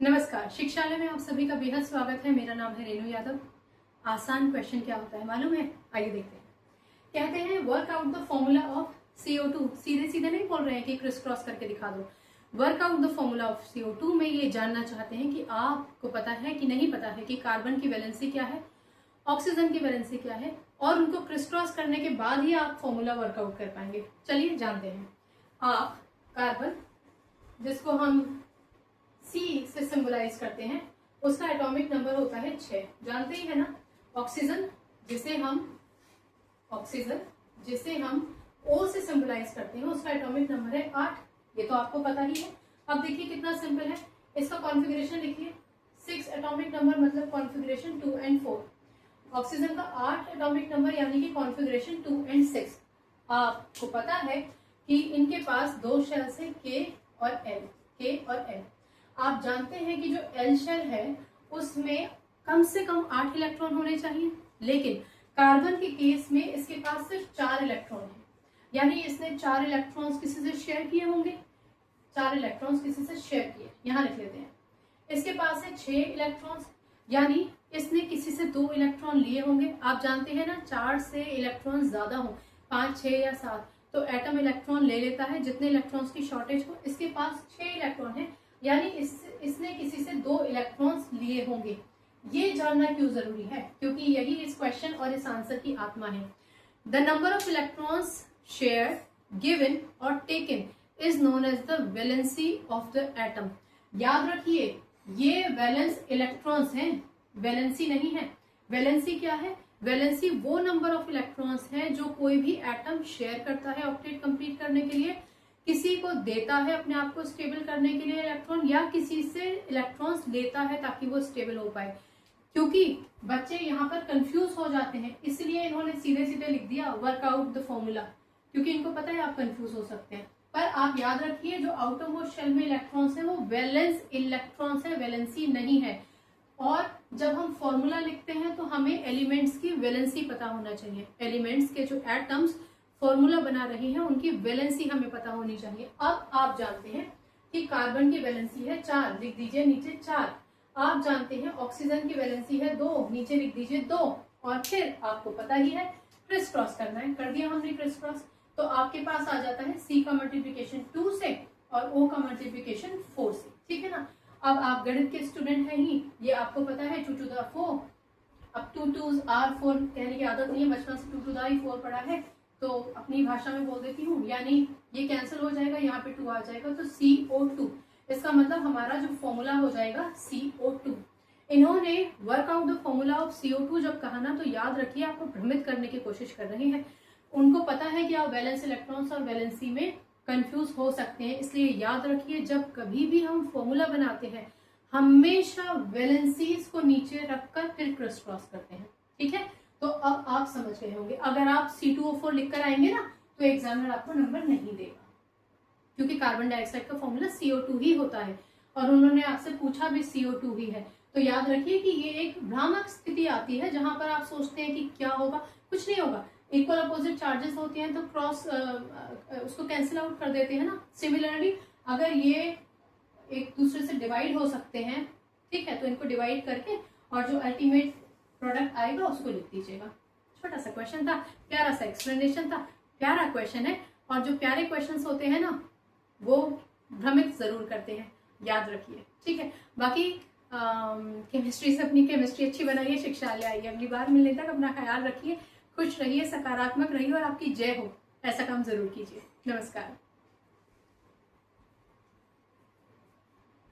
नमस्कार, शिक्षालय में आप सभी का बेहद स्वागत है। मेरा नाम है रेणु यादव। आसान क्वेश्चन क्या होता है मालूम है? आइए देखते हैं। कहते हैं work out the formula of CO2। सीधे सीधे नहीं बोल रहे हैं कि क्रिस क्रॉस करके दिखा दो। Work out the formula of CO2 में ये जानना चाहते हैं कि आपको पता है कि नहीं पता है कि कार्बन की वैलेंसी क्या है, ऑक्सीजन की वैलेंसी क्या है, और उनको क्रिस क्रॉस करने के बाद ही आप फॉर्मूला वर्कआउट कर पाएंगे। चलिए जानते हैं। आप कार्बन, जिसको हम C से सिंबलाइज करते हैं, उसका एटॉमिक नंबर होता है 6, जानते ही है ना। ऑक्सीजन, जिसे हम O से सिंबलाइज करते हैं, उसका एटॉमिक नंबर है 8। ये तो आपको पता ही है। अब देखिए कितना सिंपल है। इसका कॉन्फ़िगरेशन लिखिए। 6 एटॉमिक नंबर मतलब कॉन्फ़िगरेशन 2 and 4। ऑक्सीजन का 8 एटॉमिक नंबर यानी कि कॉन्फ़िगरेशन 2 and 6। आपको पता है कि इनके पास 2 शेल्स हैं, K और L। आप जानते हैं कि जो L शेल है उसमें कम से कम 8 इलेक्ट्रॉन होने चाहिए, लेकिन कार्बन के केस में इसके पास सिर्फ 4 इलेक्ट्रॉन है। यानी इसने 4 इलेक्ट्रॉन्स किसी से शेयर किए होंगे। 4 इलेक्ट्रॉन्स किसी से शेयर किए, यहां लिख लेते हैं। इसके पास है 6 इलेक्ट्रॉन्स, यानी इसने किसी से 2 इलेक्ट्रॉन लिए होंगे। आप जानते हैं ना, 4 से इलेक्ट्रॉन ज्यादा हो, 5, 6 या 7, तो एटम इलेक्ट्रॉन ले लेता है जितने इलेक्ट्रॉन्स की शॉर्टेज हो। इसके पास 6 इलेक्ट्रॉन है, यानी इसने किसी से 2 इलेक्ट्रॉन्स लिए होंगे। ये जानना क्यों जरूरी है? क्योंकि यही इस क्वेश्चन और इस आंसर की आत्मा है। The number of electrons share, given और taken is known as the valency of the atom. याद रखिए, ये वैलेंस इलेक्ट्रॉन्स हैं, वैलेंसी नहीं है। वैलेंसी क्या है? वैलेंसी वो नंबर ऑफ इलेक्ट्रॉन्स है जो कोई भी एटम शेयर करता है ऑक्टेट कंप्लीट करने के लिए, किसी को देता है अपने आप को स्टेबल करने के लिए इलेक्ट्रॉन, या किसी से इलेक्ट्रॉन्स लेता है ताकि वो स्टेबल हो पाए। क्योंकि बच्चे यहाँ पर कंफ्यूज हो जाते हैं, इसलिए इन्होंने सीधे सीधे लिख दिया वर्कआउट द फॉर्मूला, क्योंकि इनको पता है आप कंफ्यूज हो सकते हैं। पर आप याद रखिए, जो आउटर मोस्ट शेल में इलेक्ट्रॉन्स है वो वैलेंस इलेक्ट्रॉन्स है, वैलेंसी नहीं है। और जब हम फॉर्मूला लिखते हैं तो हमें एलिमेंट्स की वैलेंसी पता होना चाहिए। एलिमेंट्स के जो एटम्स फॉर्मूला बना रही हैं उनकी वैलेंसी हमें पता होनी चाहिए। अब आप जानते हैं कि कार्बन की वैलेंसी है 4, लिख दीजिए नीचे 4। आप जानते हैं ऑक्सीजन की वैलेंसी है 2, नीचे लिख दीजिए 2। और फिर आपको पता ही है क्रिस क्रॉस करना है, कर दिया हमने क्रिस क्रॉस। तो आपके पास आ जाता है C का मल्टीप्लीकेशन 2 से और O का मल्टीप्लीकेशन 4 से, ठीक है ना। अब आप गणित के स्टूडेंट हैं ही, ये आपको पता है 2 to the 4। अब 2 2s are 4 कहने की आदत नहीं है, बचपन से 2 to the 4 पढ़ा है, तो अपनी भाषा में बोल देती हूँ। यानी ये कैंसिल हो जाएगा, यहाँ पे 2 आ जाएगा, तो CO2। इसका मतलब हमारा जो फॉर्मूला हो जाएगा CO2। इन्होंने workout the formula of CO2 जब कहा ना, तो याद रखिए आपको भ्रमित करने की कोशिश कर रहे हैं। उनको पता है कि आप वैलेंस इलेक्ट्रॉन्स और वैलेंसी में कंफ्यूज हो सकते हैं, इसलिए याद रखिए जब कभी भी हम फॉर्मूला बनाते हैं हमेशा वैलेंसीज को नीचे रखकर फिर क्रिस क्रॉस करते हैं, ठीक है। तो अब आप समझ गए होंगे। अगर आप C2O4 लिखकर आएंगे ना तो एग्जामिनर आपको नंबर नहीं देगा, क्योंकि कार्बन डाइऑक्साइड का फॉर्मूला CO2 ही होता है और उन्होंने आपसे पूछा भी CO2 ही है। तो याद रखिए कि ये एक भ्रामक स्थिति आती है जहां पर आप सोचते हैं कि क्या होगा, कुछ नहीं होगा। इक्वल अपोजिट चार्जेस होते हैं तो क्रॉस उसको कैंसिल आउट कर देते हैं ना। सिमिलरली अगर ये एक दूसरे से डिवाइड हो सकते हैं, ठीक है, तो इनको डिवाइड करके और जो अल्टीमेट प्रोडक्ट आएगा उसको लिख दीजिएगा। छोटा सा क्वेश्चन था, प्यारा सा एक्सप्लेनेशन था, प्यारा क्वेश्चन है। और जो प्यारे क्वेश्चंस होते हैं ना वो भ्रमित जरूर करते हैं, याद रखिए, ठीक है। बाकी केमिस्ट्री से अपनी केमिस्ट्री अच्छी बनाइए, शिक्षालय आइए। अगली बार मिलने तक अपना ख्याल रखिए, खुश रहिए, सकारात्मक रहिए और आपकी जय हो, ऐसा काम जरूर कीजिए। नमस्कार।